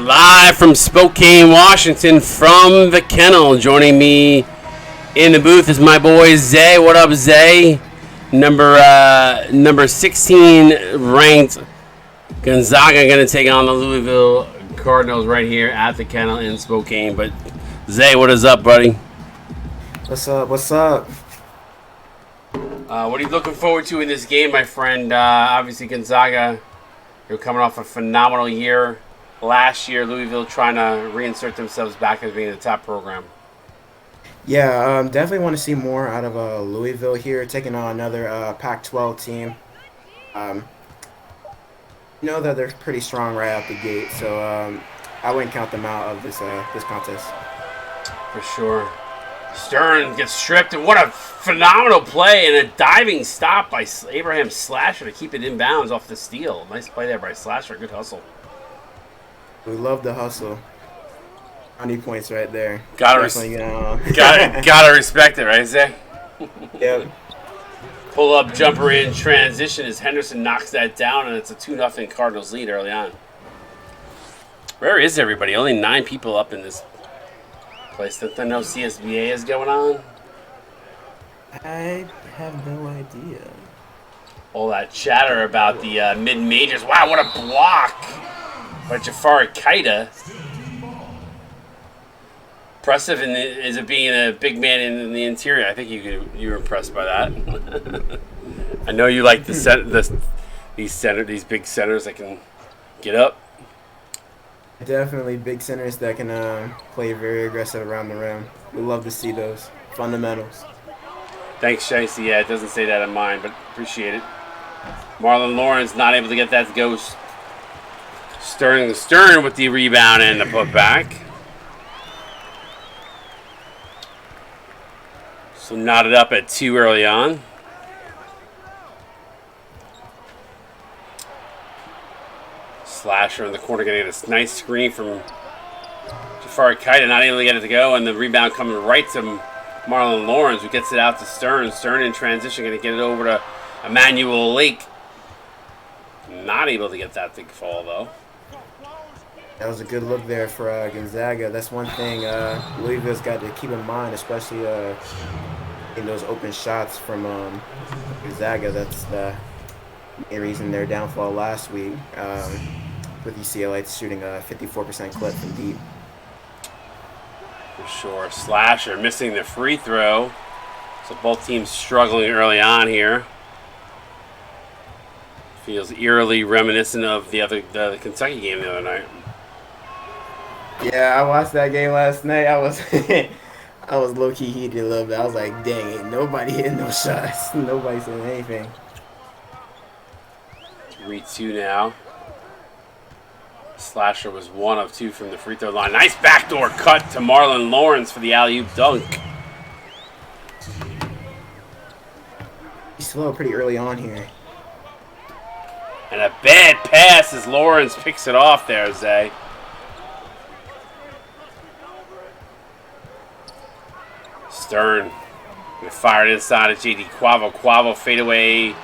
Live from Spokane, Washington, from the kennel. Joining me in the booth is my boy Zay. What up, Zay? Number 16 ranked Gonzaga going to take on the Louisville Cardinals right here at the kennel in Spokane. But Zay, what is up, buddy? What's up? What's up? What are you looking forward to in this game, my friend? Obviously, Gonzaga, they're coming off a phenomenal year. Last year, Louisville trying to reinsert themselves back as being the top program. Yeah, definitely want to see more out of Louisville here, taking on another Pac-12 team. Know that they're pretty strong right out the gate, so I wouldn't count them out of this contest. For sure. Stern gets stripped, and what a phenomenal play and a diving stop by Abraham Slasher to keep it inbounds off the steal. Nice play there by Slasher. Good hustle. We love the hustle. 20 points right there. Gotta respect it, right, Zay? Yep. Pull up jumper in transition as Henderson knocks that down, and it's a 2-0 Cardinals lead early on. Where is everybody? Only 9 people up in this place. Don't they know CSBA is going on? I have no idea. All that chatter about the mid-majors. Wow, what a block by Jafari Kaida. Impressive is it being a big man in the interior. I think you were impressed by that. I know you like these big centers that can get up. Definitely big centers that can play very aggressive around the rim. We love to see those fundamentals. Thanks, Shicey. Yeah, it doesn't say that in mine, but appreciate it. Marlon Lawrence not able to get that to go. Stern with the rebound and the putback. So knotted up at 2 early on. Slasher in the corner getting a nice screen from Jafari Kaida, not able to get it to go, and the rebound coming right to Marlon Lawrence, who gets it out to Stern. Stern in transition, going to get it over to Emmanuel Lake. Not able to get that to fall, though. That was a good look there for Gonzaga. That's one thing Louisville's got to keep in mind, especially in those open shots from Gonzaga. That's the main reason their downfall last week, with UCLA shooting a 54% clip from deep. For sure. Slasher missing the free throw. So both teams struggling early on here. Feels eerily reminiscent of the Kentucky game the other night. Yeah, I watched that game last night. I was low-key heated a little bit. I was like, dang it, nobody hitting no shots. Nobody's saying anything. 3-2 now. Slasher was 1 of 2 from the free throw line. Nice backdoor cut to Marlon Lawrence for the alley-oop dunk. He's slow pretty early on here. And a bad pass as Lawrence picks it off there, Zay. Stern gonna fire it inside of JD Quavo. Quavo fadeaway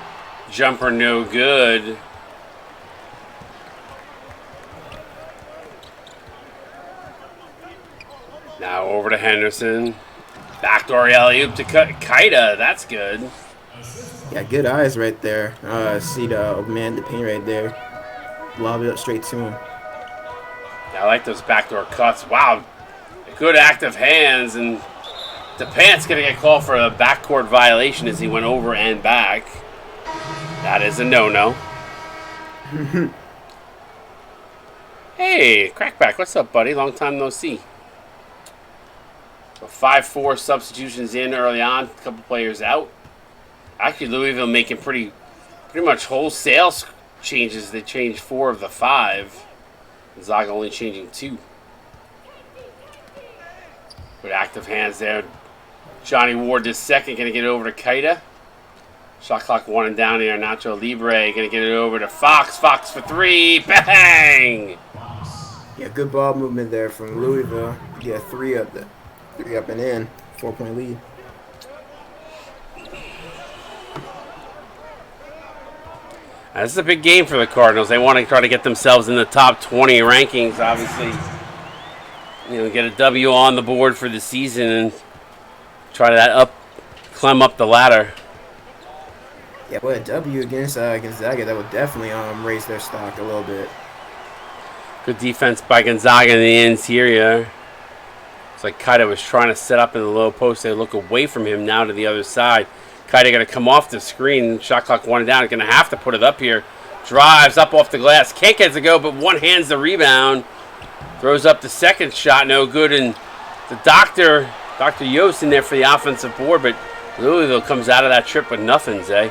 jumper, no good. Now over to Henderson. Backdoor alley-oop to Kaida. That's good. Yeah, good eyes right there. See the man, the paint right there. Lob it up straight to him. Yeah, I like those backdoor cuts. Wow, good active hands, and DePant's going to get called for a backcourt violation as he went over and back. That is a no-no. Hey, Crackback, what's up, buddy? Long time no see. So 5-4 substitutions in early on. A couple players out. Actually, Louisville making pretty much wholesale changes. They changed 4 of the 5. Gonzaga only changing 2. Good active hands there. Johnny Ward this second going to get it over to Kaida. Shot clock 1 and down here. Nacho Libre going to get it over to Fox. Fox for 3. Bang! Yeah, good ball movement there from Louisville. Yeah, 3 up and in. 4-point lead. This is a big game for the Cardinals. They want to try to get themselves in the top 20 rankings, obviously. Get a W on the board for the season and try to climb up the ladder. Yeah, but a W against Gonzaga, that would definitely raise their stock a little bit. Good defense by Gonzaga in the interior. It's like Kaida was trying to set up in the low post. They look away from him now to the other side. Kaida going to come off the screen. Shot clock 1 down. Going to have to put it up here. Drives up off the glass. Can't get it to go, but one hands the rebound. Throws up the second shot. No good. And the Dr. Yost in there for the offensive board, but Louisville comes out of that trip with nothing, Zay.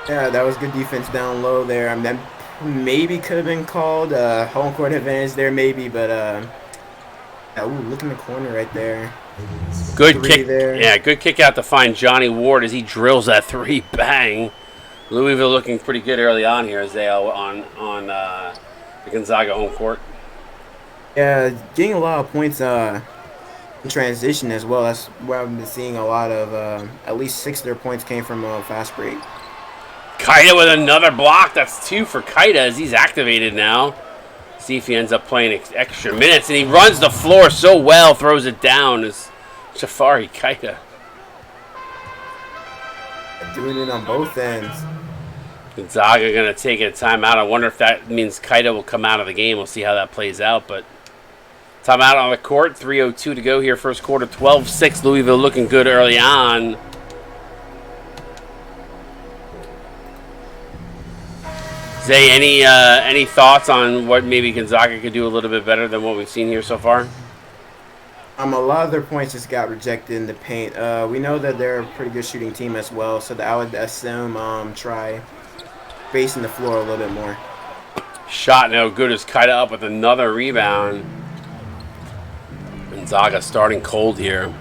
Yeah, that was good defense down low there. I mean, that maybe could have been called home court advantage there, maybe, but look in the corner right there. Good kick there. Yeah, good kick out to find Johnny Ward as he drills that 3. Bang. Louisville looking pretty good early on here, Zay, on the Gonzaga home court. Yeah, getting a lot of points in transition as well. That's where I've been seeing a lot of, at least 6 of their points came from fast break. Kaida with another block. That's 2 for Kaida as he's activated now. See if he ends up playing extra minutes. And he runs the floor so well, throws it down as Jafari Kaida. Doing it on both ends. Gonzaga going to take a timeout. I wonder if that means Kaida will come out of the game. We'll see how that plays out. But timeout on the court. 3:02 to go here. First quarter. 12-6. Louisville looking good early on. Zay, any thoughts on what maybe Gonzaga could do a little bit better than what we've seen here so far? A lot of their points just got rejected in the paint. We know that they're a pretty good shooting team as well, so I would assume try facing the floor a little bit more. Shot no good as Kaida up with another rebound. Gonzaga starting cold here.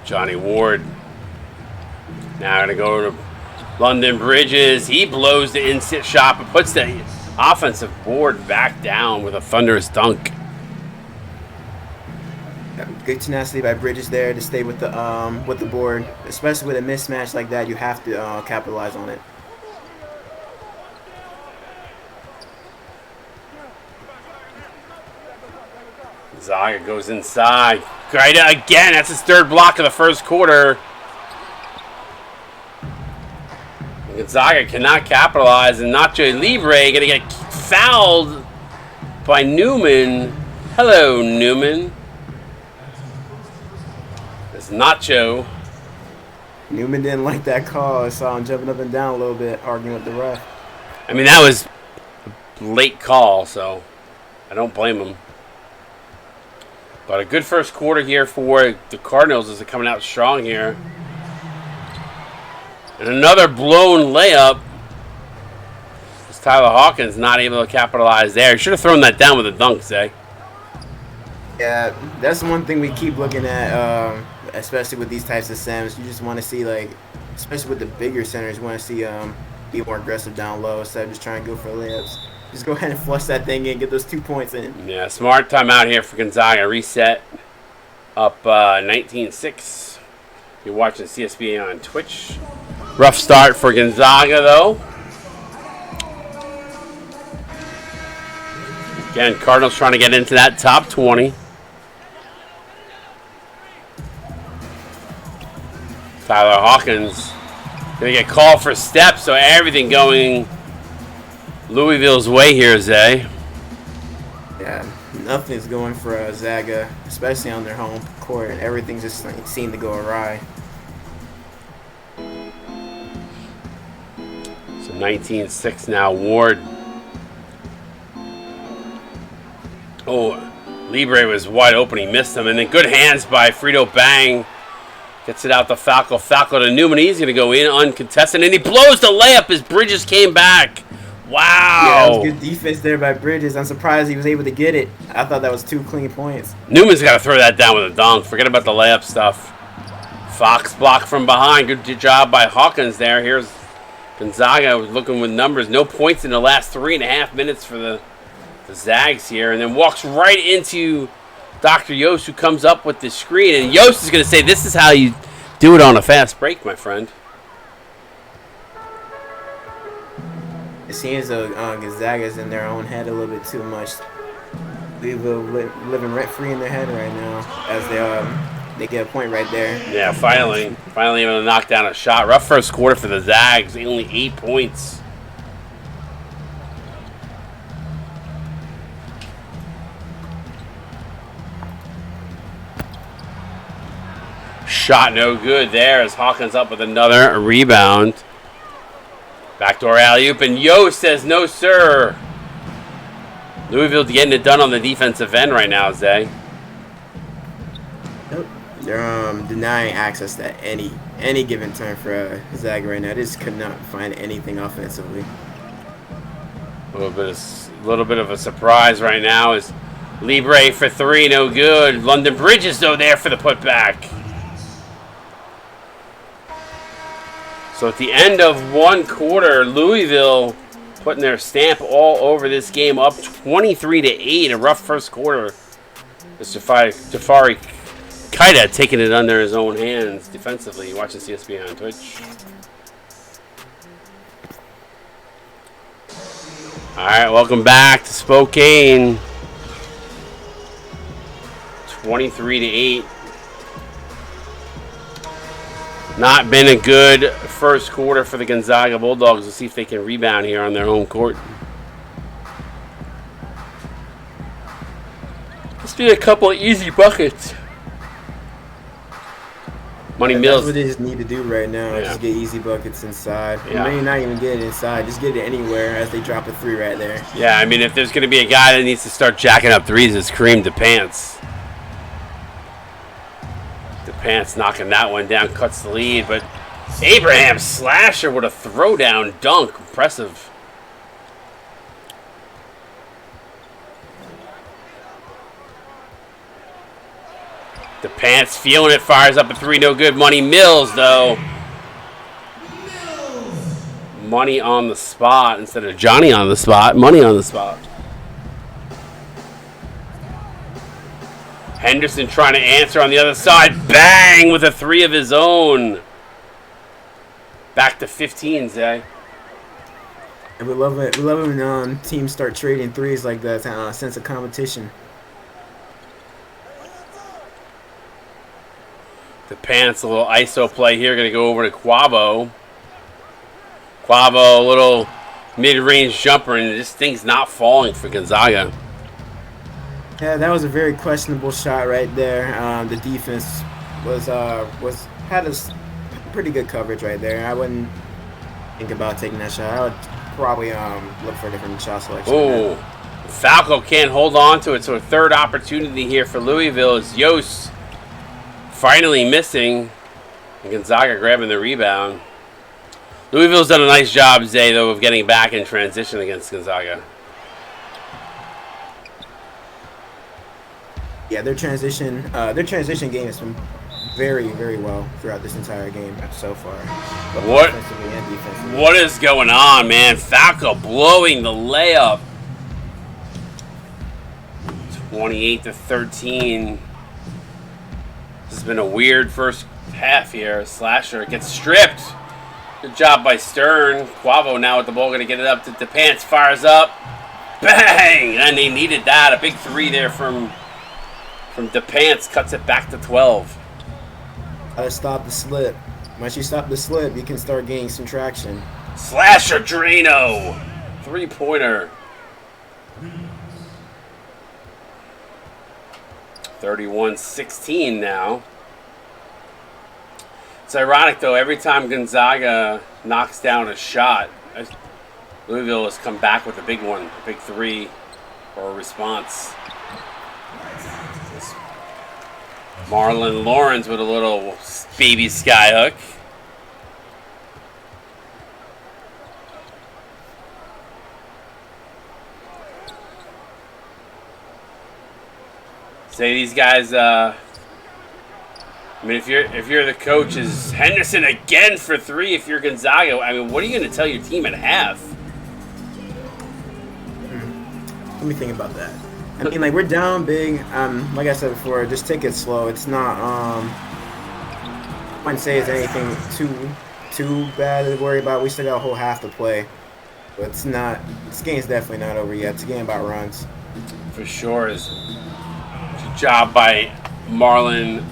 Johnny Ward now going to go to London Bridges. He blows the in-sit shot but puts the offensive board back down with a thunderous dunk. Good tenacity by Bridges there to stay with the board. Especially with a mismatch like that, you have to capitalize on it. Gonzaga goes inside. Kaida again. That's his 3rd block of the first quarter. Gonzaga cannot capitalize, and Nacho Libre going to get fouled by Newman. Hello, Newman. It's Nacho. Newman didn't like that call. I saw him jumping up and down a little bit, arguing with the ref. I mean, that was a late call, so I don't blame him. But a good first quarter here for the Cardinals as they're coming out strong here. And another blown layup. As Tyler Hawkins not able to capitalize there. He should have thrown that down with a dunk, Zay. Yeah, that's one thing we keep looking at, especially with these types of sims. You just want to see, like, especially with the bigger centers, you want to see be more aggressive down low instead of just trying to go for layups. Just go ahead and flush that thing in, get those 2 points in. Yeah, smart timeout here for Gonzaga. Reset up 19-6. You're watching CSBA on Twitch. Rough start for Gonzaga, though. Again, Cardinals trying to get into that top 20. Tyler Hawkins going to get called for steps, so everything going Louisville's way here, Zay. Yeah, nothing's going for Zaga, especially on their home court. Everything just seemed to go awry. So 19-6 now. Ward. Oh, Libre was wide open. He missed him. And then good hands by Frito Bang. Gets it out to Falco. Falco to Newman. He's going to go in uncontested. And he blows the layup as Bridges came back. Wow. Yeah, that was good defense there by Bridges. I'm surprised he was able to get it. I thought that was 2 clean points. Newman's got to throw that down with a dunk. Forget about the layup stuff. Fox blocked from behind. Good job by Hawkins there. Here's Gonzaga looking with numbers. No points in the last 3.5 minutes for the Zags here. And then walks right into Dr. Yost, who comes up with the screen. And Yost is going to say, this is how you Do it on a fast break, my friend. It seems though Gonzaga's in their own head a little bit too much. Louisville living rent free in their head right now as they get a point right there. Yeah, finally able to knock down a shot. Rough first quarter for the Zags. Only 8 points. Shot no good there as Hawkins up with another rebound. Backdoor alley-oop, and Yo says no, sir. Louisville getting it done on the defensive end right now, Zay. Nope. They're denying access to any given time for Zag right now. They just could not find anything offensively. A little bit of a surprise right now is Libre for 3, no good. London Bridges though there for the putback. So at the end of one quarter, Louisville putting their stamp all over this game, up 23-8. A rough first quarter. Jafari Kaida taking it under his own hands defensively. You're watching CSBA on Twitch. All right, welcome back to Spokane. 23-8. Not been a good first quarter for the Gonzaga Bulldogs. We'll see if they can rebound here on their home court. Let's do a couple of easy buckets. Money Mills. That's what they just need to do right now. Yeah. Just get easy buckets inside. Yeah. Maybe not even get it inside. Just get it anywhere as they drop a 3 right there. Yeah, I mean, if there's going to be a guy that needs to start jacking up threes, it's Kareem DePants. DePants knocking that one down, cuts the lead, but Abraham Slasher with a throwdown dunk. Impressive. DePants feeling it, fires up a 3, no good. Money Mills, though. Money on the spot instead of Johnny on the spot. Money on the spot. Henderson trying to answer on the other side. Bang with a 3 of his own. Back to 15, Zay. And we love it. We love it when teams start trading threes like that. Sense of competition. The Pants, a little ISO play here. Going to go over to Quavo. Quavo, a little mid-range jumper, and this thing's not falling for Gonzaga. Yeah, that was a very questionable shot right there. The defense had a pretty good coverage right there. I wouldn't think about taking that shot. I would probably look for a different shot selection. Oh, Falco can't hold on to it, so a third opportunity here for Louisville is Yost finally missing, and Gonzaga grabbing the rebound. Louisville's done a nice job, Zay, though, of getting back in transition against Gonzaga. Yeah, their transition game has been very, very well throughout this entire game so far. What? Offensively and defensively. What is going on, man? Falco blowing the layup. 28-13. This has been a weird first half here. Slasher gets stripped. Good job by Stern. Quavo now with the ball, going to get it up to DePants. Fires up. Bang! And they needed that. A big 3 there from DePants. Cuts it back to 12. Gotta stop the slip. Once you stop the slip, you can start gaining some traction. Slasher Drano. 3-pointer. 31-16 now. It's ironic, though, every time Gonzaga knocks down a shot, Louisville has come back with a big one, a big 3 or a response. Marlon Lawrence with a little baby skyhook. Say these guys, I mean, if you're the coach, is Henderson again for 3 if you're Gonzaga? I mean, what are you going to tell your team at half? Let me think about that. I mean, like, we're down big. Like I said before, just take it slow. It's not wouldn't say it's anything too bad to worry about. We still got a whole half to play. But it's not. This game's definitely not over yet. It's a game about runs. For sure. It's a job by Marlon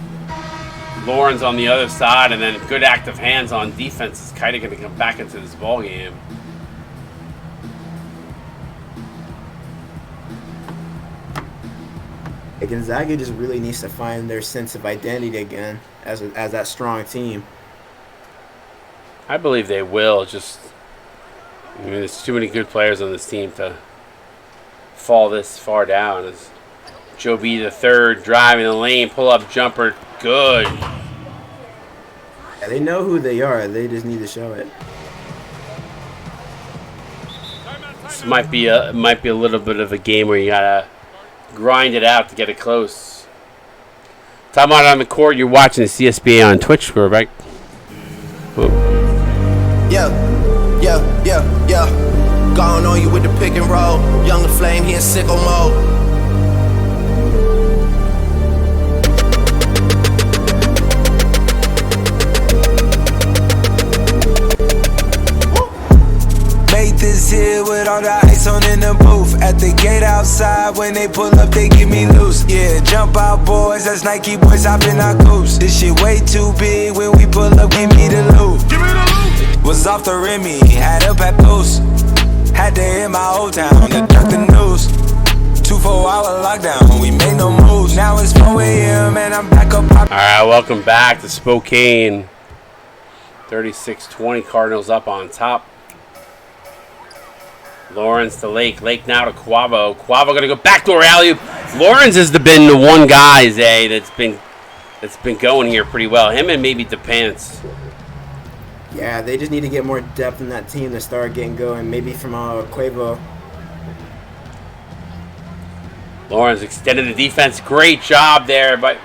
Lawrence on the other side, and then good active hands on defense is kind of going to come back into this ball game. Gonzaga just really needs to find their sense of identity again as that strong team. I believe they will. There's too many good players on this team to fall this far down. As Joe B. the third driving the lane, pull up jumper, good. Yeah, they know who they are. They just need to show it. This might be a little bit of a game where you gotta grind it out to get it close. Talking about on the court, you're watching the CSBA on Twitch, right? Yeah. Going on you with the pick and roll. Young Flame, he in sicko mode. This here with all the ice on in the booth. At the gate outside, when they pull up, they give me loose. Yeah, jump out, boys. That's Nike boys hopping our coops. This shit way too big. When we pull up, give me the loot. Was off the Remy, had a papoose. Had to hit my old town to duck the news. 2-4-hour lockdown, we made no moves. Now it's 4 a.m. and I'm back up. All right, welcome back to Spokane. 36-20, Cardinals up on top. Lawrence to Lake. Lake now to Quavo. Quavo going to go backdoor alley-oop. Lawrence has been the one guy, Zay, that's been going here pretty well. Him and maybe DePants. Yeah, they just need to get more depth in that team to start getting going. Maybe from Quavo. Lawrence extended the defense. Great job there by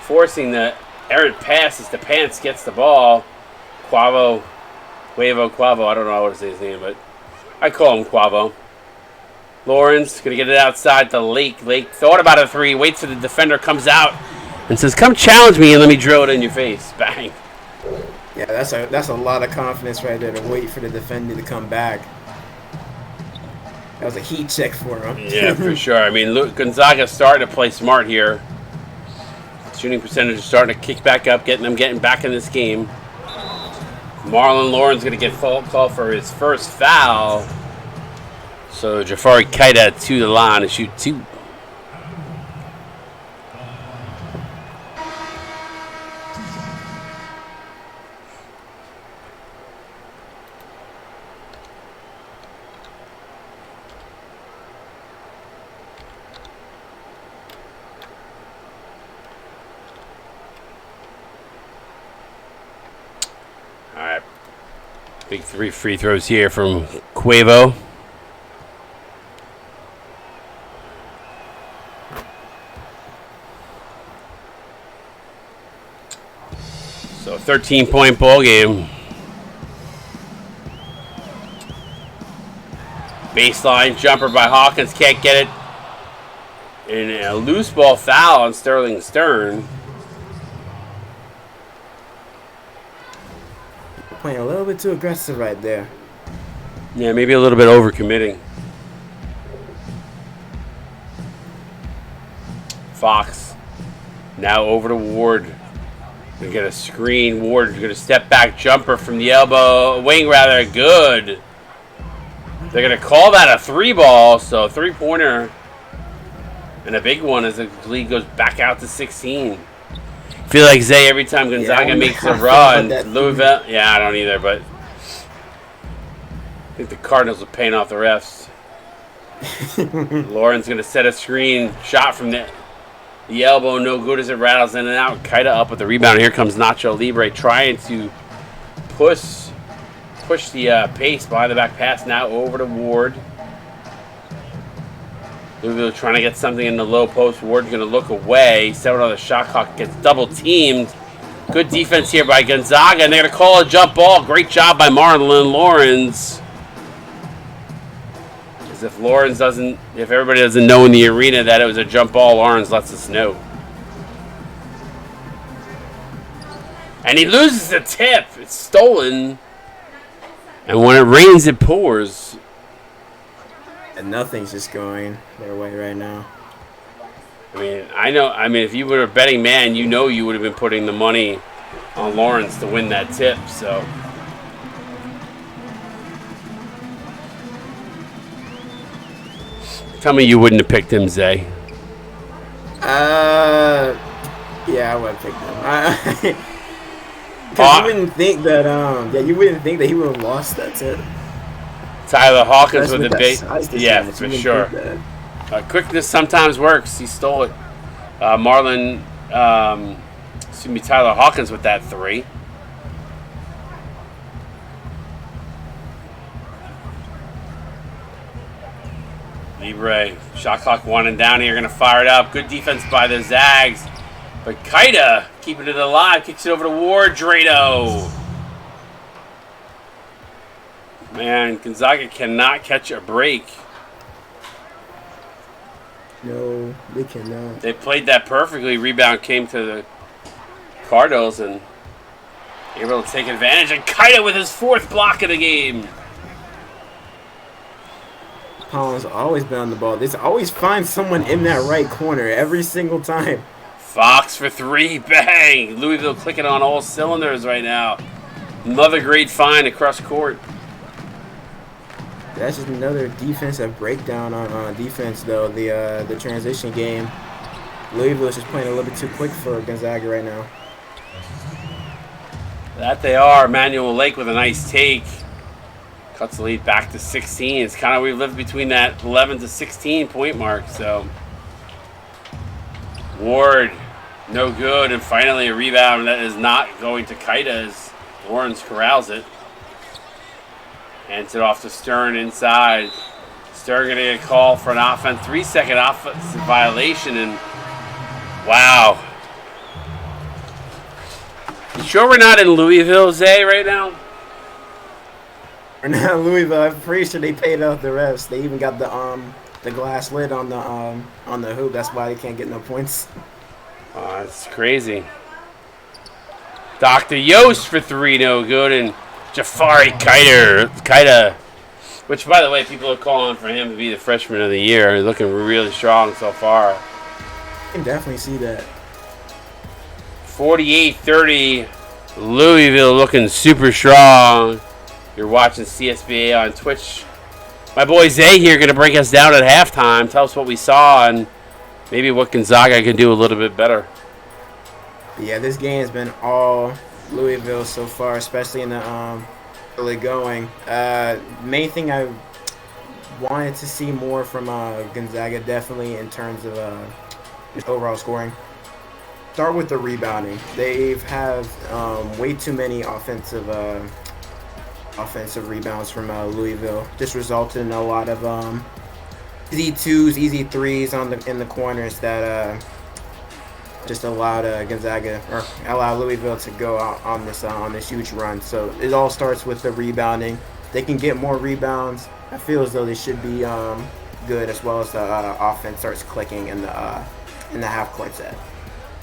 forcing the errant pass as DePants gets the ball. Quavo. I don't know how to say his name, but I call him Quavo. Lawrence going to get it outside to Lake. Lake thought about a three, waits till the defender comes out and says, come challenge me and let me drill it in your face. Bang. Yeah, that's a lot of confidence right there to wait for the defender to come back. That was a heat check for him. Yeah, for sure. I mean, Gonzaga's starting to play smart here. Shooting percentage is starting to kick back up, getting back in this game. Marlon Lawrence going to get called for his first foul. So Jafari Kaida to the line to shoot two. Big 3 free throws here from Quavo. So 13-point ball game. Baseline jumper by Hawkins, can't get it. And a loose ball foul on Sterling Stern. Playing a little bit too aggressive right there. Yeah, maybe a little bit overcommitting. Fox now over to Ward. Gonna get a screen. Ward gonna step back jumper from the elbow. Wing rather good. They're gonna call that a 3-ball, so 3-pointer. And a big one as the lead goes back out to 16. I feel like Zay every time Gonzaga makes a run, Louisville. Yeah, I don't either, but I think the Cardinals are paying off the refs. Lawrence going to set a screen. Shot from the elbow. No good as it rattles in and out. Kaida up with the rebound. Here comes Nacho Libre trying to push the pace behind the back pass. Now over to Ward. Louisville trying to get something in the low post. Ward's going to look away. 7 on the shot clock. Gets double teamed. Good defense here by Gonzaga. And they're going to call a jump ball. Great job by Marlon Lawrence. As if everybody doesn't know in the arena that it was a jump ball, Lawrence lets us know. And he loses the tip. It's stolen. And when it rains, it pours. And nothing's just going their way right now. I know. If you were a betting man, you know you would have been putting the money on Lawrence to win that tip. So. Tell me you wouldn't have picked him, Zay. Yeah, I would have picked him. Because you wouldn't think that, you wouldn't think that he would have lost that tip. Tyler Hawkins with the big, yeah, chance. for sure. Quickness sometimes works. He stole it. Tyler Hawkins with that 3. Libre, shot clock winding down here, gonna fire it up. Good defense by the Zags. But Kaida keeping it alive, kicks it over to Ward. Drano. Man, Gonzaga cannot catch a break. No, they cannot. They played that perfectly. Rebound came to the Cardinals and able to take advantage. And Kaida with his 4th block of the game. Collins always been on the ball. They always find someone in that right corner every single time. Fox for 3, bang! Louisville clicking on all cylinders right now. Another great find across court. That's just another defensive breakdown on defense, though. The transition game. Louisville is just playing a little bit too quick for Gonzaga right now. That they are. Emmanuel Lake with a nice take. Cuts the lead back to 16. It's kind of, we've lived between that 11 to 16 point mark, so. Ward, no good, and finally a rebound that is not going to Kaida as Lawrence corrals it. Hands it off to Stern inside. Stern going to get a call for an 3-second offensive violation, and wow. You sure we're not in Louisville, Zay, right now? We're not in Louisville. I'm pretty sure they paid out the refs. They even got the glass lid on the hoop. That's why they can't get no points. Oh, that's crazy. Dr. Yost for 3, no good, and Jafari Kaida, which, by the way, people are calling for him to be the freshman of the year. He's looking really strong so far. You can definitely see that. 48-30, Louisville looking super strong. You're watching CSBA on Twitch. My boy Zay here going to break us down at halftime. Tell us what we saw and maybe what Gonzaga can do a little bit better. Yeah, this game has been all Louisville so far, especially in the early going. Main thing I wanted to see more from Gonzaga, definitely in terms of just overall scoring. Start with the rebounding. They have way too many offensive rebounds from Louisville. Just resulted in a lot of easy 2s, easy 3s in the corners that just allowed Gonzaga or allowed Louisville to go out on this huge run. So it all starts with the rebounding. They can get more rebounds. I feel as though they should be good, as well as the offense starts clicking in the half court set.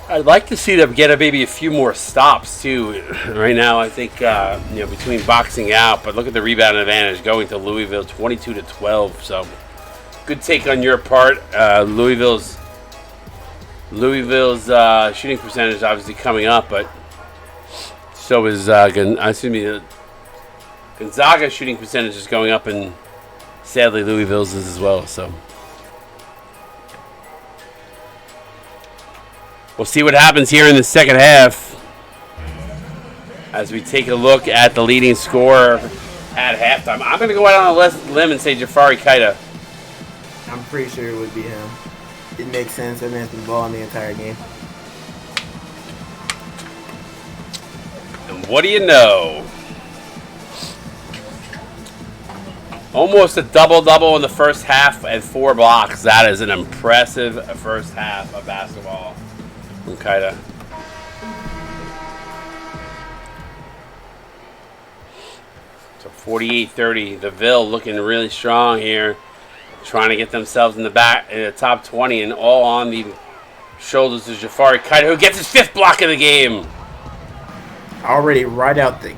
I'd like to see them get maybe a few more stops too. Right now, I think between boxing out, but look at the rebound advantage going to Louisville, 22-12. So, good take on your part. Louisville's shooting percentage obviously coming up, but so is Gonzaga's shooting percentage is going up, and sadly Louisville's is as well. So. We'll see what happens here in the second half as we take a look at the leading scorer at halftime. I'm going to go out on a limb and say Jafari Kaida. I'm pretty sure it would be him. It makes sense. That man's been balling the entire game. And what do you know? Almost a double-double in the first half and 4 blocks. That is an impressive first half of basketball. Kaida. So 48-30. The Ville looking really strong here, trying to get themselves in the top 20, and all on the shoulders of Jafari Kaida, who gets his 5th block of the game. already right out the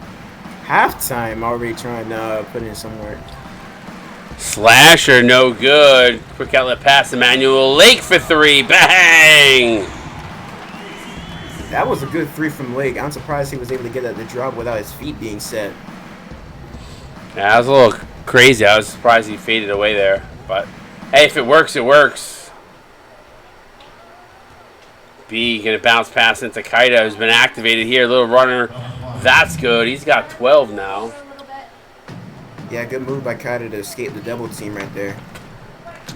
halftime, already trying to put in some work. Slasher, no good. Quick outlet pass, Emmanuel Lake for 3. Bang! That was a good 3 from Lake. I'm surprised he was able to get at the drop without his feet being set. Yeah, that was a little crazy. I was surprised he faded away there. But, hey, if it works, it works. B going to bounce pass into Kaida, who's been activated here. Little runner. That's good. He's got 12 now. Yeah, good move by Kaida to escape the double team right there.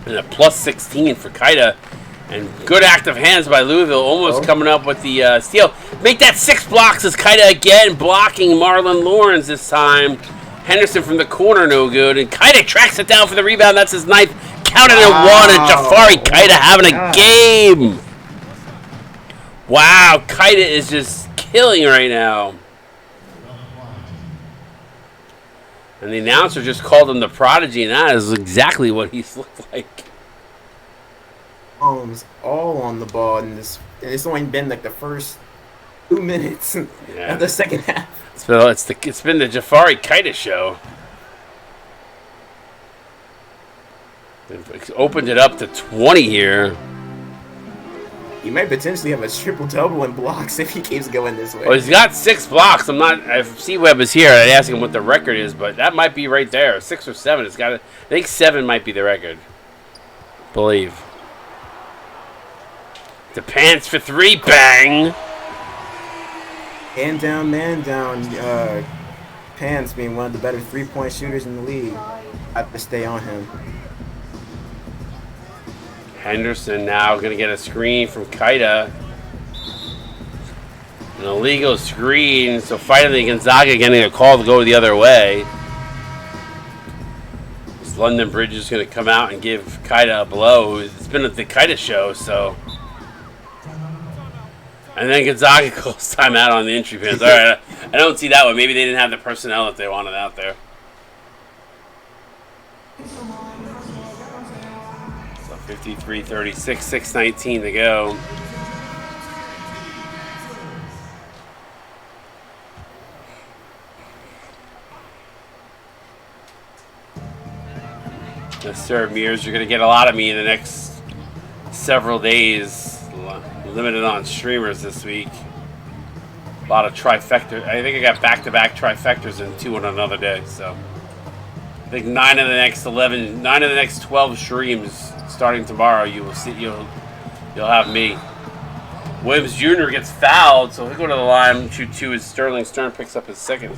And a plus 16 for Kaida. And good active hands by Louisville, almost coming up with the steal. Make that 6 blocks as Kaida again, blocking Marlon Lawrence this time. Henderson from the corner, no good. And Kaida tracks it down for the rebound. That's his ninth. Counted at 1, and Jafari Kaida having a game. Wow, Kaida is just killing right now. And the announcer just called him the prodigy, and that is exactly what he's looked like. All on the ball, and it's only been like the first 2 minutes of the second half. So it's been the Jafari Kaida show. They've opened it up to 20 here. He might potentially have a triple-double in blocks if he keeps going this way. Well, he's got 6 blocks. If C-Web is here, I'd ask him what the record is, but that might be right there. 6 or 7. I think 7 might be the record. Believe. The pants for 3, bang! Man down. Pants being one of the better 3-point shooters in the league. I have to stay on him. Henderson now going to get a screen from Kaida. An illegal screen, so finally Gonzaga getting a call to go the other way. This London Bridge is going to come out and give Kaida a blow. It's been at the Kaida show, so... And then Gonzaga calls timeout on the entry fans. All right, I don't see that one. Maybe they didn't have the personnel that they wanted out there. So 53-36, 6:19 to go. Yes, sir, Mears, you're going to get a lot of me in the next several days. Limited on streamers this week. A lot of trifecta. I think I got back-to-back trifectas and 2 on another day. So I think 9 of the next 12 streams starting tomorrow. You will see. You'll have me. Williams Jr. gets fouled, so he'll go to the line. Shoot 2 as Sterling Stern picks up his second.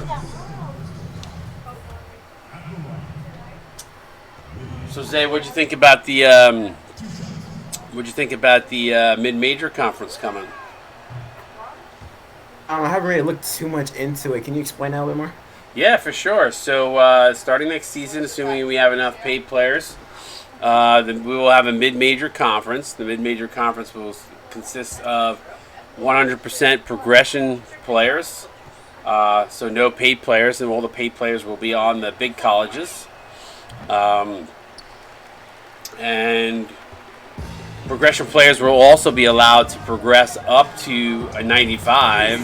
So Zay, what'd you think about the? What'd you think about the mid-major conference coming? I haven't really looked too much into it. Can you explain that a little bit more? Yeah, for sure. So starting next season, assuming we have enough paid players, then we will have a mid-major conference. The mid-major conference will consist of 100% progression players. So no paid players, and all the paid players will be on the big colleges. And progression players will also be allowed to progress up to a 95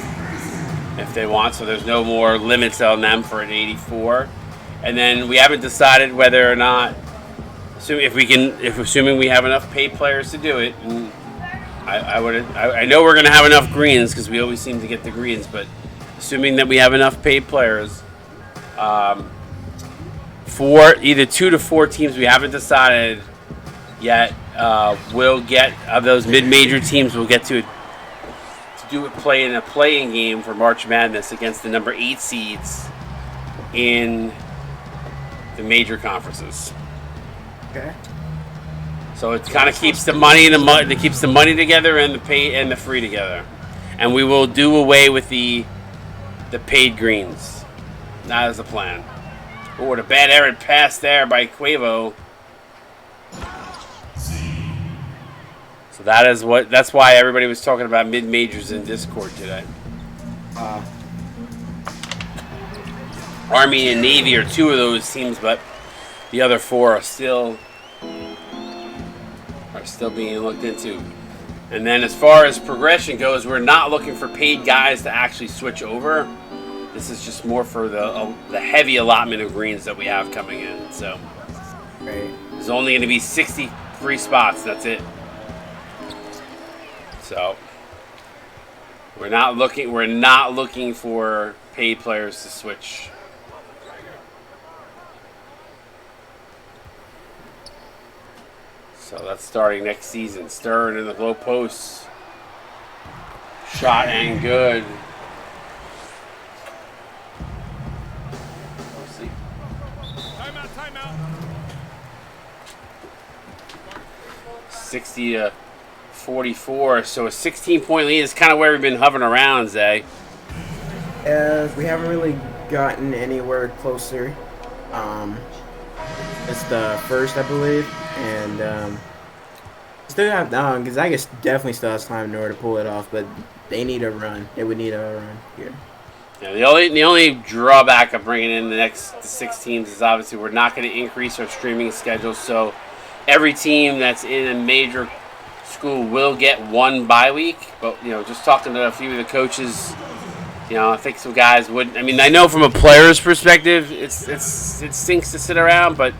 if they want, so there's no more limits on them for an 84. And then we haven't decided whether or not, assuming we have enough paid players to do it. And I know we're going to have enough greens because we always seem to get the greens, but assuming that we have enough paid players, for either 2 to 4 teams, we haven't decided yet. We'll get of those mid-major teams. We'll get to play in a playing game for March Madness against the number 8 seeds in the major conferences. Okay. So it kind of keeps the money keeps the money together and the pay and the free together, and we will do away with the paid greens. That is the plan. Oh, what a bad errant pass there by Quavo. So that's why everybody was talking about mid-majors in Discord today. Army and Navy are 2 of those teams, but the other 4 are still being looked into. And then as far as progression goes, we're not looking for paid guys to actually switch over. This is just more for the heavy allotment of greens that we have coming in. So there's only going to be 63 spots. That's it. So we're not looking for paid players to switch. So that's starting next season. Stern in the low post. Shot and good. We'll see. Timeout. 60 to 44. So a 16-point lead is kind of where we've been hovering around, Zay. We haven't really gotten anywhere closer. It's the first, I believe, and still have Gonzaga definitely still has time in order to pull it off, but they need a run. They would need a run here. Yeah, the only drawback of bringing in the next 6 teams is obviously we're not going to increase our streaming schedule, so every team that's in a major school will get one bye week. But just talking to a few of the coaches, I think some guys would. I mean, I know from a player's perspective, it stinks to sit around, but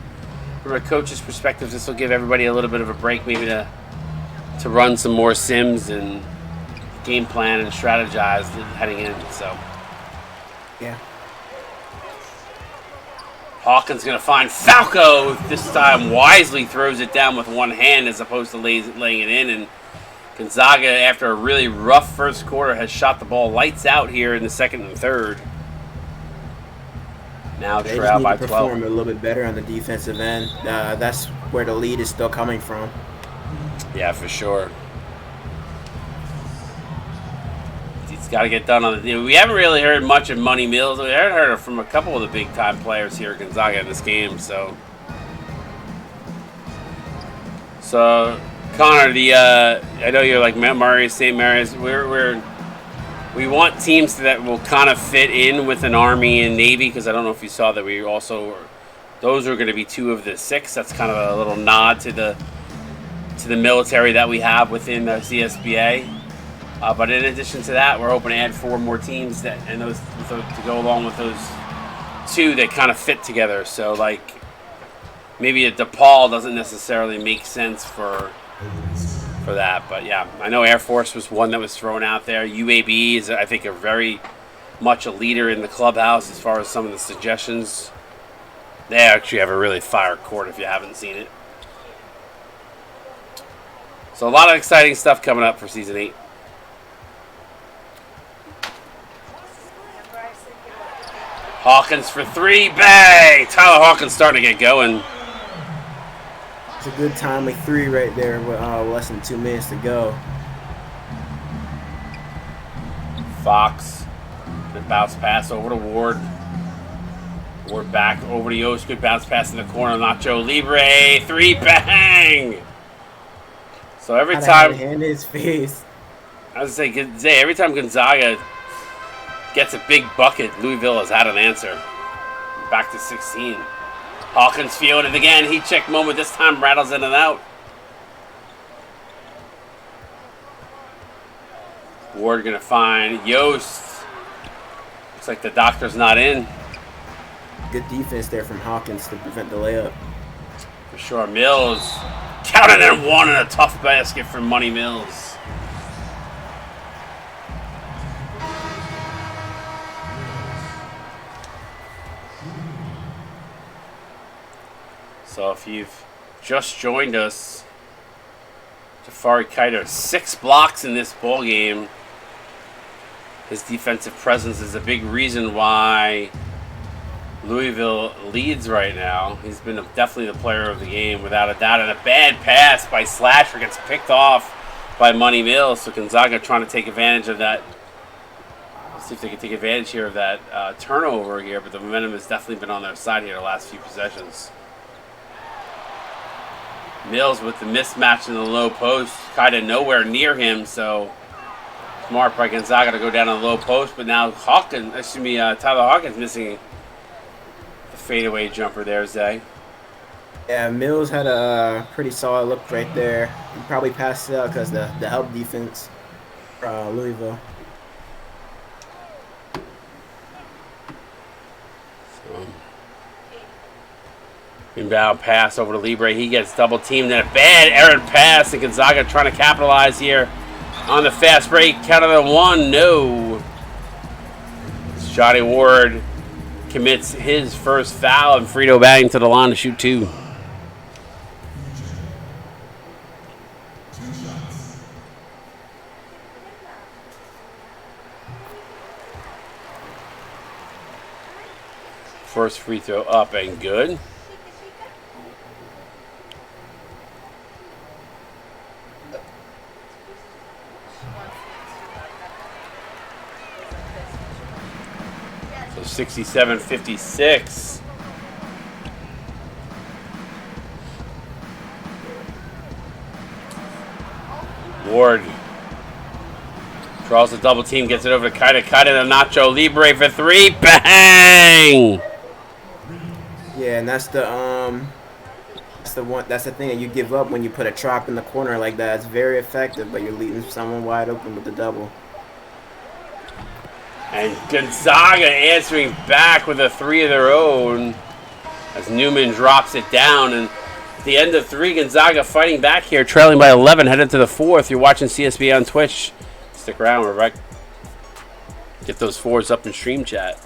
from a coach's perspective, this will give everybody a little bit of a break, maybe to run some more sims and game plan and strategize heading in. So, yeah. Hawkins going to find Falco. This time wisely throws it down with one hand as opposed to laying it in. And Gonzaga, after a really rough first quarter, has shot the ball lights out here in the second and third. Now they trail just need by to 12. perform a little bit better on the defensive end. That's where the lead is still coming from. Yeah, for sure. It's got to get done on the. We haven't really heard much of Money Mills. We haven't heard from a couple of the big time players here at Gonzaga in this game. So Connor, I know you're like Murray, St. Mary's. We want teams that will kind of fit in with an Army and Navy, because I don't know if you saw that we also those are going to be 2 of the 6. That's kind of a little nod to the military that we have within the CSBA. But in addition to that, we're hoping to add 4 more teams to go along with those 2 that kind of fit together. So like maybe a DePaul doesn't necessarily make sense for that, but yeah, I know Air Force was one that was thrown out there. UAB is, I think, a very much a leader in the clubhouse as far as some of the suggestions. They actually have a really fire court if you haven't seen it. So a lot of exciting stuff coming up for season 8. Hawkins for 3, bang! Tyler Hawkins starting to get going. It's a good timely 3 right there with less than 2 minutes to go. Fox, the bounce pass over to Ward. Ward back over to Yost. Good bounce pass in the corner. Nacho Libre, 3, bang! So every time, hand in his face. I was saying, every time Gonzaga gets a big bucket, Louisville has had an answer. Back to 16. Hawkins fielded it again. Heat check moment. This time rattles in and out. Ward going to find Yost. Looks like the doctor's not in. Good defense there from Hawkins to prevent the layup. For sure. Mills counted and one in a tough basket from Money Mills. So if you've just joined us, Jafari Kiter, 6 blocks in this ball game. His defensive presence is a big reason why Louisville leads right now. He's been definitely the player of the game, without a doubt. And a bad pass by Slasher gets picked off by Money Mills. So Gonzaga trying to take advantage of that. Let's see if they can take advantage here of that turnover here. But the momentum has definitely been on their side here the last few possessions. Mills with the mismatch in the low post, kind of nowhere near him, so smart by Gonzaga to go down on the low post. But now Tyler Hawkins missing the fadeaway jumper there, Zay. Yeah, Mills had a pretty solid look right there. He probably passed it out because the help defense for Louisville. Inbound pass over to Libre. He gets double teamed, and a bad errant pass. And Gonzaga trying to capitalize here on the fast break. Count of the one. No. Johnny Ward commits his first foul, and Frito Bang to the line to shoot 2. First free throw up and good. So 67-56. Ward draws the double team, gets it over to Kaida. Kaida to Nacho Libre for 3. Bang! Yeah, and that's the one. That's the thing that you give up when you put a trap in the corner like that. It's very effective, but you're leaving someone wide open with the double. And Gonzaga answering back with a 3 of their own as Newman drops it down. And at the end of 3, Gonzaga fighting back here, trailing by 11, headed to the 4th. You're watching CSBA on Twitch. Stick around, we're back. Get those 4s up in stream chat.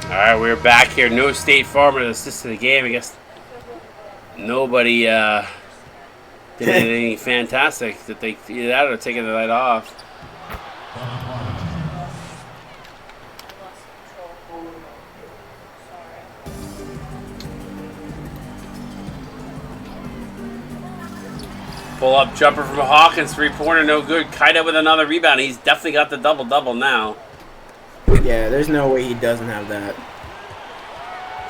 All right, we're back here. No State Farm to assist to the game. I guess nobody did anything fantastic that they either that or taking the night off. Pull up jumper from Hawkins, 3-pointer, no good. Kaida with another rebound. He's definitely got the double-double now. Yeah, there's no way he doesn't have that.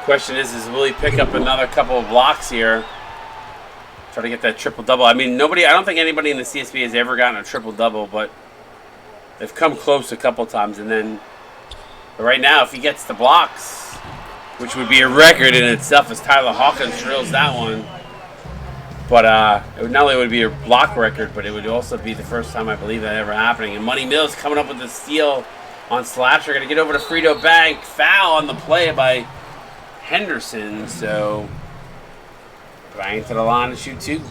Question is will he pick up another couple of blocks here? Try to get that triple-double. I mean, I don't think anybody in the CSBA has ever gotten a triple-double, but they've come close a couple times. And then right now, if he gets the blocks, which would be a record in itself as Tyler Hawkins drills that one. But it not only would be a block record, but it would also be the first time I believe that ever happening. And Money Mills coming up with the steal on Slasher. Going to get over to Frito Bank. Foul on the play by Henderson. So Bang to the line to shoot 2.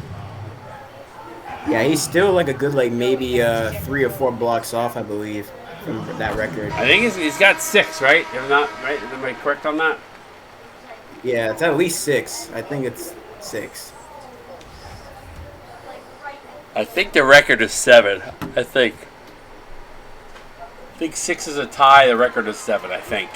Yeah, he's still like a good maybe 3 or 4 blocks off, I believe, from that record. I think he's got 6, right? If not, right? Am I correct on that? Yeah, it's at least 6. I think it's 6. I think the record is 7. I think 6 is a tie. The record is 7. I think.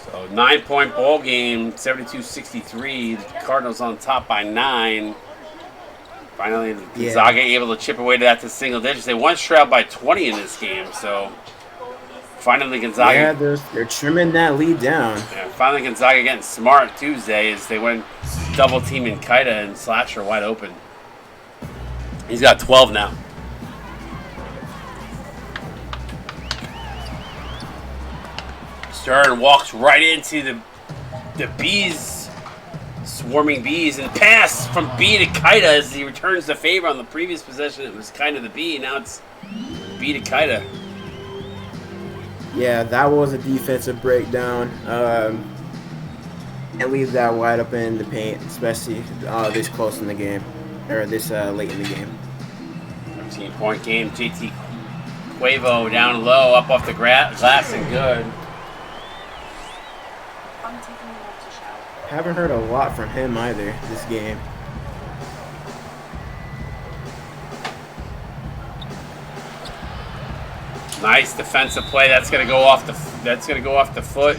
So 9-point ball game, 72-63. The Cardinals on top by 9. Finally, Gonzaga able to chip away to that to single digits. They once trailed by 20 in this game, so finally Gonzaga. Yeah, they're trimming that lead down. Yeah, finally Gonzaga getting smart Tuesday as they went double teaming Kaida and Slasher wide open. He's got 12 now. Stern walks right into the bees, swarming bees, and pass from B to Kaida as he returns the favor. On the previous possession, it was kind of the B. Now it's B to Kaida. Yeah, that was a defensive breakdown. And leave that wide open in the paint, especially this close in the game, or this late in the game. 13-point game. JT Quavo down low, up off the glass and good. Haven't heard a lot from him either this game. Nice defensive play. That's gonna go off the foot.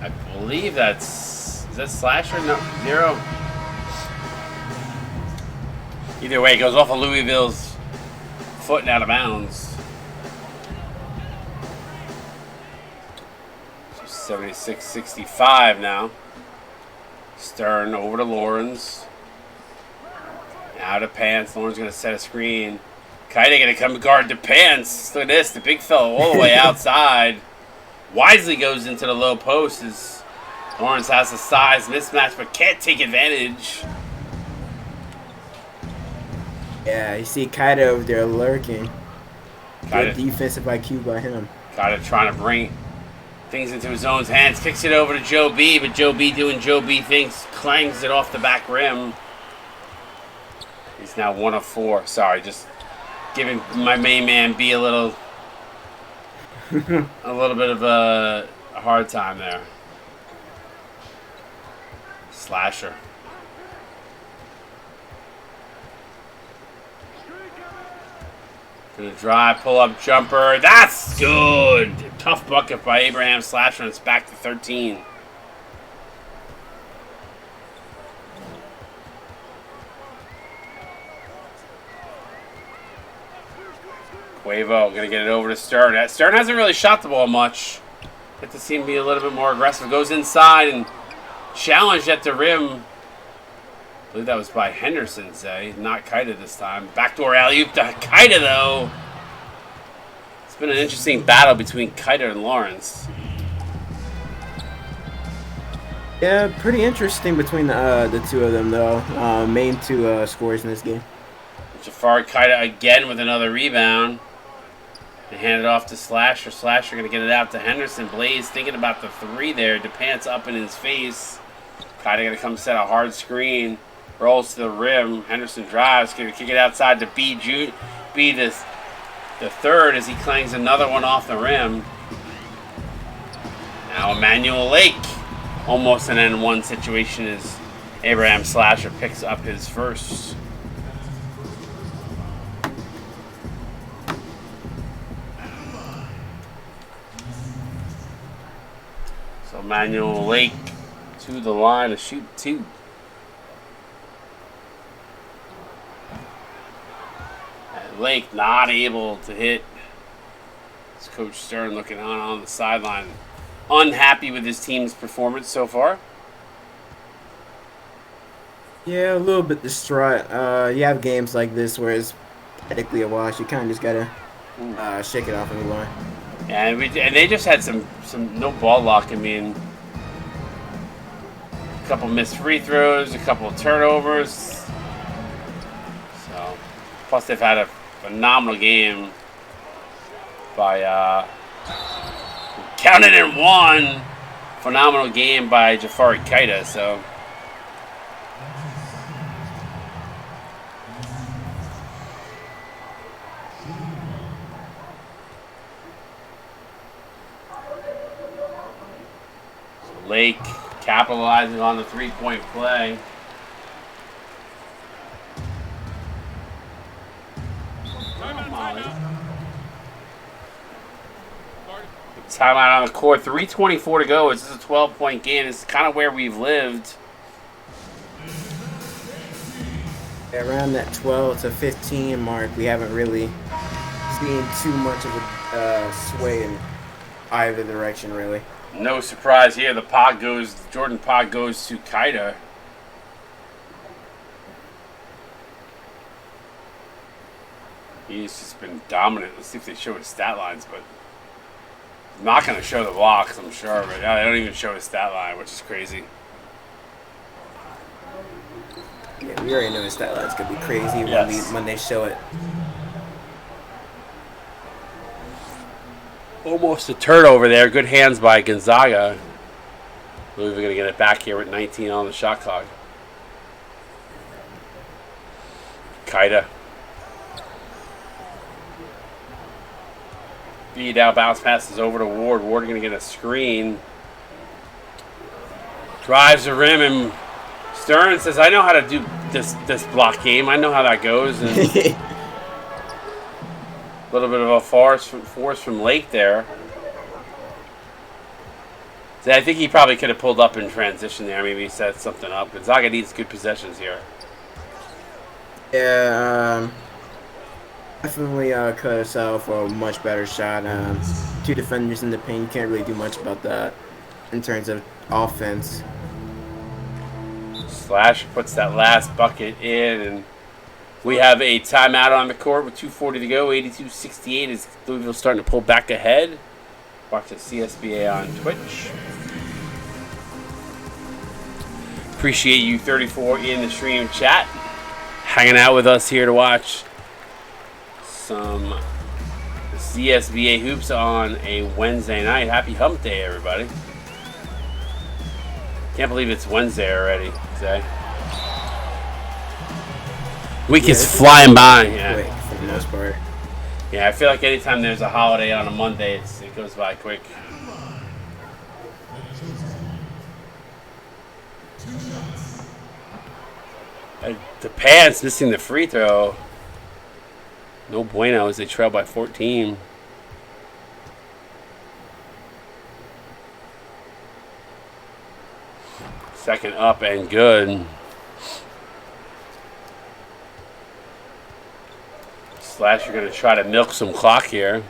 I believe is that Slasher? No, 0. Either way, it goes off of Louisville's foot and out of bounds. 76-65 now. Stern over to Lawrence. Out of pants. Lauren's going to set a screen. Kaida going to come guard the pants. Look at this. The big fella all the way outside. Wisely goes into the low post as Lawrence has a size mismatch but can't take advantage. Yeah, you see Kaida over there lurking. Kaida, Good defensive IQ by him. Kaida trying to bring things into his own hands. Kicks it over to Joe B, but Joe B doing Joe B things. Clangs it off the back rim. He's now 1 of 4. Sorry, just giving my main man B a little bit of a hard time there. Slasher. Gonna drive, pull up jumper. That's good. Tough bucket by Abraham Slasher, and it's back to 13. Quavo gonna get it over to Stern. Stern hasn't really shot the ball much. Get to see him be a little bit more aggressive. Goes inside and challenged at the rim. I believe that was by Henderson, say, not Kaida this time. Backdoor alley-oop to Kaida, though. It's been an interesting battle between Kaida and Lawrence. Yeah, pretty interesting between the two of them, though. Main two scores in this game. Jafar Kaida again with another rebound. They hand it off to Slasher. Slasher going to get it out to Henderson. Blaze thinking about the three there. DePants up in his face. Kaida going to come set a hard screen. Rolls to the rim. Henderson drives. Going to kick it outside to B the third as he clangs another one off the rim. Now Emmanuel Lake. Almost an N1 situation as Abraham Slasher picks up his first. So Emmanuel Lake to the line to shoot 2. Lake not able to hit. It's Coach Stern looking on the sideline. Unhappy with his team's performance so far. Yeah, a little bit distraught. You have games like this where it's technically a wash. You kind of just gotta shake it off and move on. Yeah, and they just had some no ball luck. I mean, a couple missed free throws, a couple of turnovers. So, plus they've had a phenomenal game by counted in 1. Phenomenal game by Jafari Kaida. So. Lake capitalizing on the 3-point play. Timeout on the court. 3:24 to go. It's just a 12-point game. It's kind of where we've lived. Around that 12 to 15 mark, we haven't really seen too much of a sway in either direction, really. No surprise here. Jordan Pod goes to Kaida. He's just been dominant. Let's see if they show his stat lines, but I'm not going to show the blocks, I'm sure. But yeah, they don't even show his stat line, which is crazy. Yeah, we already know his stat line's going to be crazy when they show it. Almost a turnover there. Good hands by Gonzaga. I believe we're going to get it back here with 19 on the shot clock. Kaida. Feed out, bounce passes over to Ward. Ward going to get a screen. Drives the rim, and Stern says, I know how to do this block game. I know how that goes. And a little bit of a force from Lake there. So I think he probably could have pulled up in transition there. Maybe he set something up. Gonzaga needs good possessions here. Yeah, definitely could have settled for a much better shot. 2 defenders in the paint, you can't really do much about that in terms of offense. Slash puts that last bucket in, and We have a timeout on the court with 2:40 to go. 82-68 is Louisville starting to pull back ahead. Watch the CSBA on Twitch. Appreciate you 34 in the stream chat. Hanging out with us here to watch some CSBA hoops on a Wednesday night. Happy hump day, everybody. Can't believe it's Wednesday already, Zay. Week is flying by. Yeah. Quick for the most part. Yeah, I feel like anytime there's a holiday on a Monday, it goes by quick. The Pants missing the free throw. No bueno as they trail by 14. Second up and good. Slasher going to try to milk some clock here.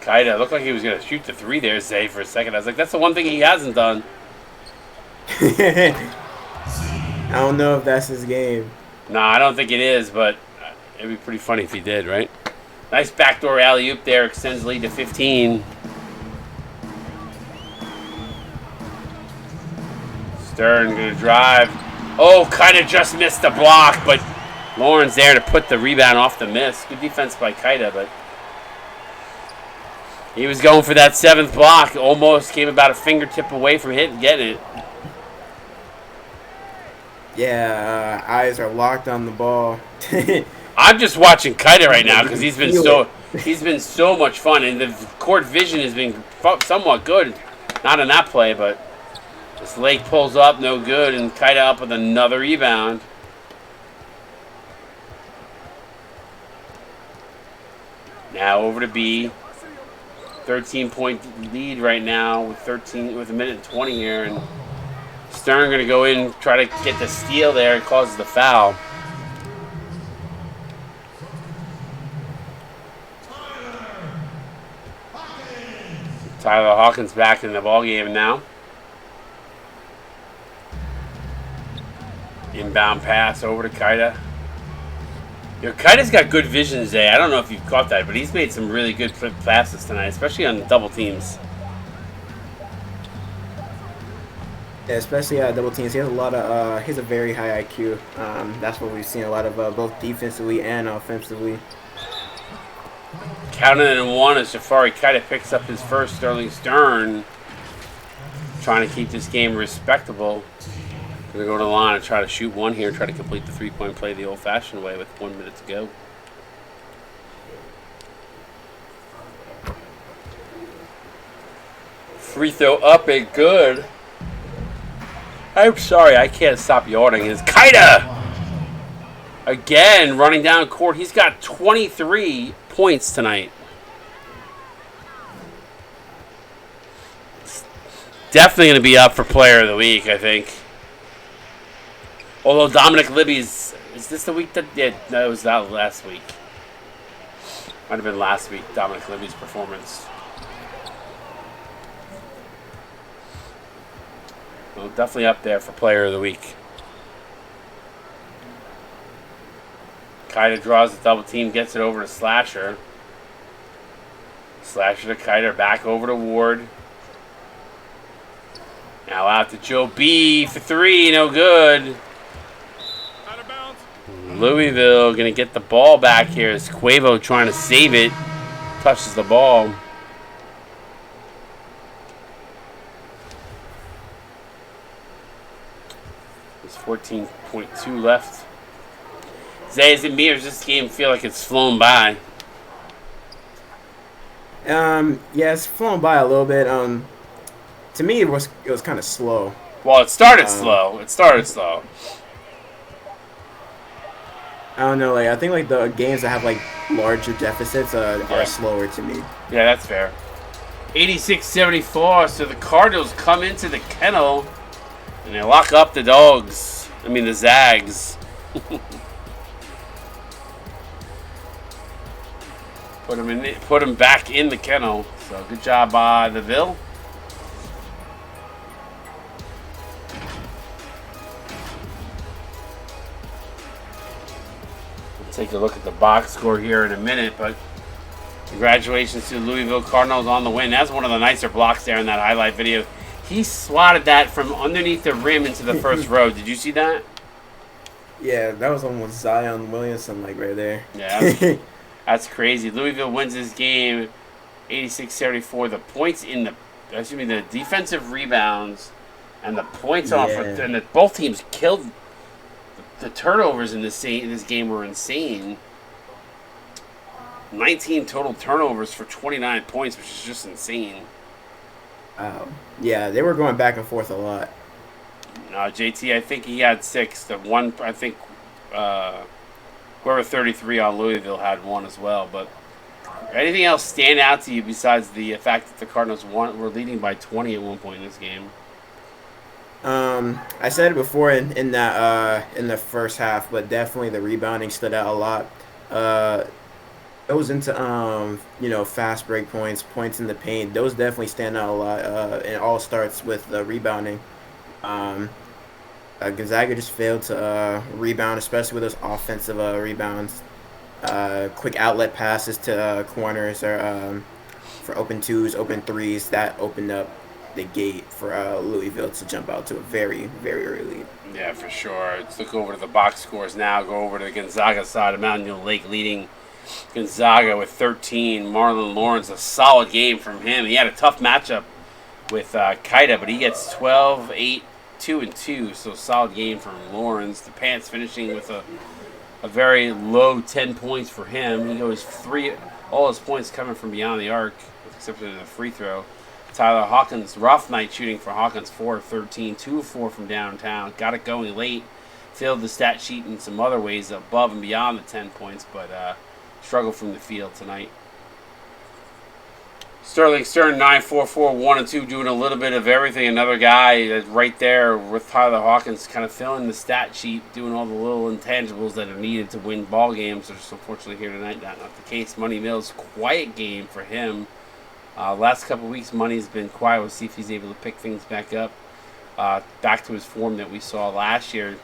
Kaida looked like he was going to shoot the three there, Zay, for a second. I was like, that's the one thing he hasn't done. I don't know if that's his game. No, I don't think it is, but it'd be pretty funny if he did, right? Nice backdoor alley-oop there. Extends lead to 15. Stern going to drive. Oh, kind of just missed the block, but Lauren's there to put the rebound off the miss. Good defense by Kaida, but he was going for that seventh block. Almost came about a fingertip away from getting it. Yeah, eyes are locked on the ball. I'm just watching Kaida right now because he's been so much fun, and the court vision has been somewhat good. Not in that play, but this Lake pulls up, no good, and Kaida up with another rebound. Now over to B. 13-point lead right now with a minute and 20 here, and Stern going to go in, try to get the steal there, and causes the foul. Tyler Hawkins back in the ballgame now. Inbound pass over to Kaida. Kaida's got good vision today. I don't know if you've caught that, but he's made some really good passes tonight, especially on the double teams. Yeah, especially double teams. He has a lot of. He has a very high IQ. That's what we've seen a lot of both defensively and offensively. Counting in one as Jafari Kaida picks up his first. Sterling Stern trying to keep this game respectable. Going to go to the line and try to shoot one here, try to complete the three-point play the old-fashioned way with 1 minute to go. Free throw up and good. I'm sorry, I can't stop yawning. It's Kaida! Again, running down court. He's got 23 points tonight. Definitely going to be up for player of the week, I think. Although Dominic Libby's, is this the week that, yeah, no, it was that last week. Might have been last week, Dominic Libby's performance. Well, definitely up there for player of the week. Kaida draws the double team, gets it over to Slasher. Slasher to Kaida, back over to Ward. Now out to Joe B for three, no good. Louisville going to get the ball back here as Quavo trying to save it. Touches the ball. There's 14.2 left. Zay, is it me or does this game feel like it's flown by? Yeah, it's flown by a little bit. To me, it was kind of slow. Well, it started slow. I don't know, I think the games that have larger deficits are slower to me. Yeah, that's fair. 86-74, so the Cardinals come into the kennel and they lock up the dogs. I mean the Zags. Put them back in the kennel. So good job by the Ville. take a look at the box score here in a minute, but congratulations to the Louisville Cardinals on the win. That's one of the nicer blocks there in that highlight video. He swatted that from underneath the rim into the first row. Did you see that? Yeah, that was almost Zion Williamson, like right there. Yeah, that's crazy. Louisville wins this game 86-74. The points in the defensive rebounds and the points off, and both teams killed. The turnovers in this game were insane. 19 total turnovers for 29 points, which is just insane. Wow. Yeah, they were going back and forth a lot. JT, I think he had 6. The one, I think, whoever 33 on Louisville had 1 as well. But anything else stand out to you besides the fact that the Cardinals were leading by 20 at one point in this game? I said it before in the first half, but definitely the rebounding stood out a lot. Those into fast break points in the paint. Those definitely stand out a lot. And it all starts with the rebounding. Gonzaga just failed to rebound, especially with those offensive rebounds. Quick outlet passes to corners or for open 2s, open 3s. That opened up the gate for Louisville to jump out to a very, very early lead. Yeah, for sure. Let's look over to the box scores now. Go over to the Gonzaga side of Mountain Lake, leading Gonzaga with 13. Marlon Lawrence, a solid game from him. He had a tough matchup with Kaida, but he gets 12, 8, 2, and 2. So solid game from Lawrence. The Pants finishing with a very low 10 points for him. He goes 3, all his points coming from beyond the arc, except for the free throw. Tyler Hawkins, rough night shooting for Hawkins, 4 of 13, 2 of 4 from downtown. Got it going late. Filled the stat sheet in some other ways above and beyond the 10 points, but struggled from the field tonight. Sterling Stern, 9-4-4, 1 and 2, doing a little bit of everything. Another guy right there with Tyler Hawkins, kind of filling the stat sheet, doing all the little intangibles that are needed to win ball games. Which is unfortunately here tonight not the case. Money Mills, quiet game for him. Last couple of weeks, Money's been quiet. We'll see if he's able to pick things back up, back to his form that we saw last year.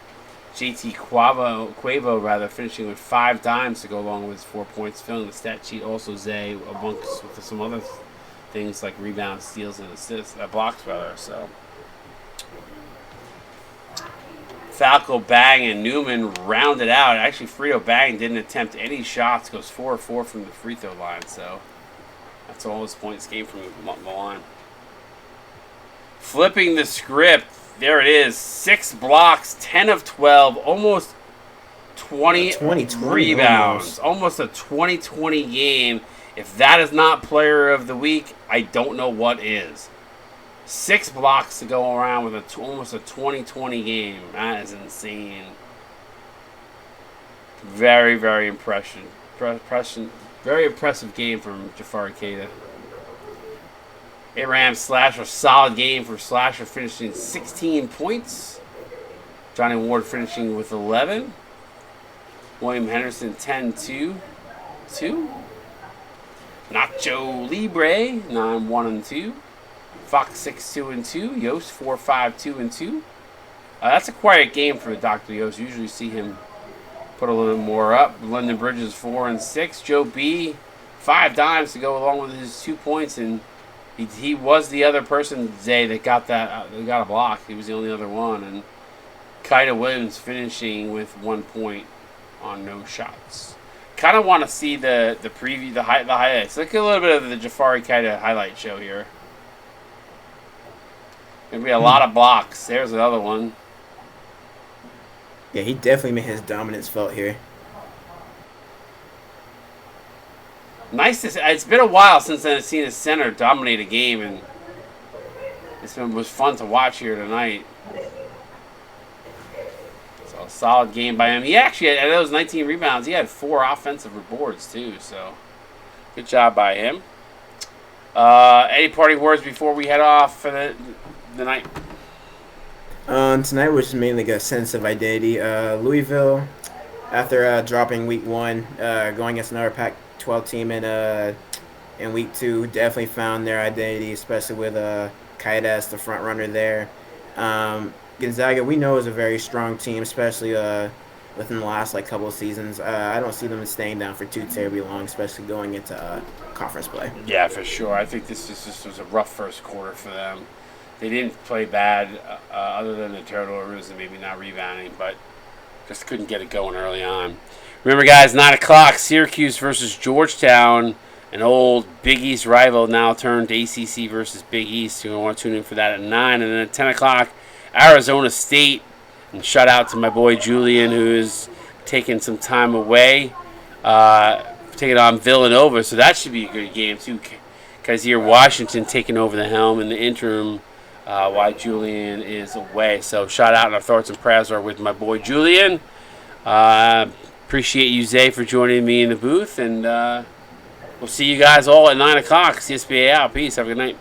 JT Quavo finishing with 5 dimes to go along with his 4 points, filling the stat sheet. Also Zay amongst with some other things like rebounds, steals, and assists, blocks rather. So Falco, Bang, and Newman rounded out. Actually, Frito Bang didn't attempt any shots. Goes 4 of 4 from the free throw line. So that's all his points came from the line. Flipping the script, there it is. 6 blocks, 10 of 12, almost 20 rebounds. Almost a 20-20 game. If that is not player of the week, I don't know what is. 6 blocks to go around with almost a 20-20 game. That is insane. Very, very impressive game from Jafari Keita. Abraham Slasher, solid game for Slasher, finishing 16 points. Johnny Ward finishing with 11. William Henderson 10-2. Nacho Libre 9-1-2. Fox 6-2-2. Yost 4-5-2-2. That's a quiet game for Dr. Yost. Usually see him put a little bit more up. London Bridges 4-6. Joe B 5 dimes to go along with his 2 points, and he was the other person today that got a block. He was the only other one, and Kaida Williams finishing with 1 point on no shots. Kind of want to see the preview, the highlights. Look at a little bit of the Jafari Kaida highlight show here. Gonna be a lot of blocks. There's another one. Yeah, he definitely made his dominance felt here. Nice to see. It's been a while since I've seen a center dominate a game, and it was fun to watch here tonight. So a solid game by him. He actually had those 19 rebounds. He had 4 offensive boards too. So good job by him. Any parting words before we head off for the night? Tonight was mainly a sense of identity. Louisville, after dropping week 1, going against another Pac-12 team in week 2, definitely found their identity, especially with Kaida as the front runner there. Gonzaga, we know, is a very strong team, especially when within the last like couple of seasons. I don't see them staying down for too terribly long, especially going into conference play. Yeah, for sure. I think this was a rough first quarter for them. They didn't play bad, other than the turnovers and maybe not rebounding, but just couldn't get it going early on. Remember, guys, 9 o'clock, Syracuse versus Georgetown, an old Big East rival now turned ACC versus Big East. You're going to want to tune in for that at 9. And then at 10 o'clock, Arizona State. And shout out to my boy Julian, who is taking some time away, taking on Villanova. So that should be a good game, too, because here Washington taking over the helm in the interim while Julian is away. So shout out, and our thoughts and prayers are with my boy Julian. Appreciate you, Zay, for joining me in the booth, and we'll see you guys all at 9 o'clock. CSBA out. Peace. Have a good night.